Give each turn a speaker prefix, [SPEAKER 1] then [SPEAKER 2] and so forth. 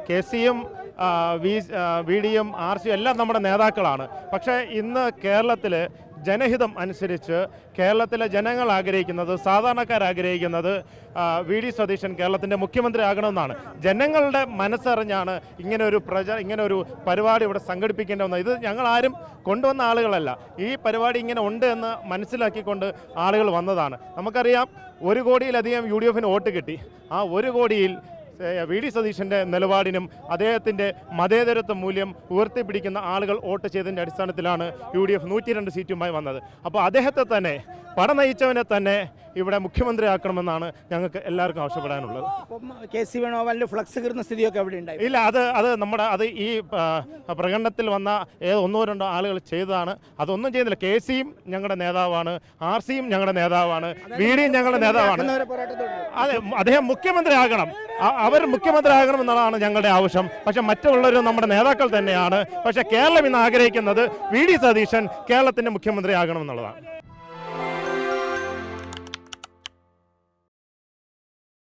[SPEAKER 1] K സിയും V ഡിയും R സിയും എല്ലാം നമ്മുടെ നേതാക്കളാണ്. പക്ഷേ ഇന്ന് കേരളത്തിൽ ജനഹിതം അനുസരിച്ച് കേരളത്തിലെ ജനങ്ങൾ ആഗ്രഹിക്കുന്നത്, സാധാരണക്കാർ ആഗ്രഹിക്കുന്നത് വി ഡി സതീശൻ കേരളത്തിൻ്റെ മുഖ്യമന്ത്രി ആകണമെന്നാണ്. ജനങ്ങളുടെ മനസ്സറിഞ്ഞാണ് ഇങ്ങനൊരു പരിപാടി ഇവിടെ സംഘടിപ്പിക്കേണ്ടതെന്ന്. ഇത് ഞങ്ങളാരും കൊണ്ടുവന്ന ആളുകളല്ല. ഈ പരിപാടി ഇങ്ങനെ ഉണ്ട് എന്ന് മനസ്സിലാക്കിക്കൊണ്ട് ആളുകൾ വന്നതാണ്. നമുക്കറിയാം 1 കോടിയിലധികം UDF വോട്ട് കിട്ടി. ആ 1 കോടിയിൽ വി ഡി സതീശൻ്റെ നിലപാടിനും അദ്ദേഹത്തിൻ്റെ മതേതരത്വ മൂല്യം ഉയർത്തിപ്പിടിക്കുന്ന ആളുകൾ വോട്ട് ചെയ്തതിൻ്റെ അടിസ്ഥാനത്തിലാണ് UDF 102 സീറ്റുമായി വന്നത്. അപ്പോൾ അദ്ദേഹത്തെ തന്നെ പട നയിച്ചവനെ തന്നെ ഇവിടെ മുഖ്യമന്ത്രിയാക്കണമെന്നാണ് ഞങ്ങൾക്ക് എല്ലാവർക്കും ആവശ്യപ്പെടാനുള്ളത്.
[SPEAKER 2] KC വേണുഗോപാലിൻ്റെ ഫ്ലക്സ് കീറുന്ന സ്ഥിതിയൊക്കെ അവിടെ ഉണ്ടായി?
[SPEAKER 1] ഇല്ല, അത് ഈ പ്രകടനത്തിൽ വന്ന 1-2 ആളുകൾ ചെയ്തതാണ്. അതൊന്നും ചെയ്യുന്നില്ല. KCയും ഞങ്ങളുടെ നേതാവാണ്, RCയും ഞങ്ങളുടെ നേതാവാണ്, VDയും ഞങ്ങളുടെ നേതാവാണ്. അതെ, അദ്ദേഹം മുഖ്യമന്ത്രിയാകണം. അവർ മുഖ്യമന്ത്രിയാകണം എന്നുള്ളതാണ് ഞങ്ങളുടെ ആവശ്യം. പക്ഷെ മറ്റുള്ളവരും നമ്മുടെ നേതാക്കൾ തന്നെയാണ്. പക്ഷെ കേരളം ഇന്ന് ആഗ്രഹിക്കുന്നത് വി ഡി സതീശൻ കേരളത്തിൻ്റെ മുഖ്യമന്ത്രിയാകണം എന്നുള്ളതാണ്.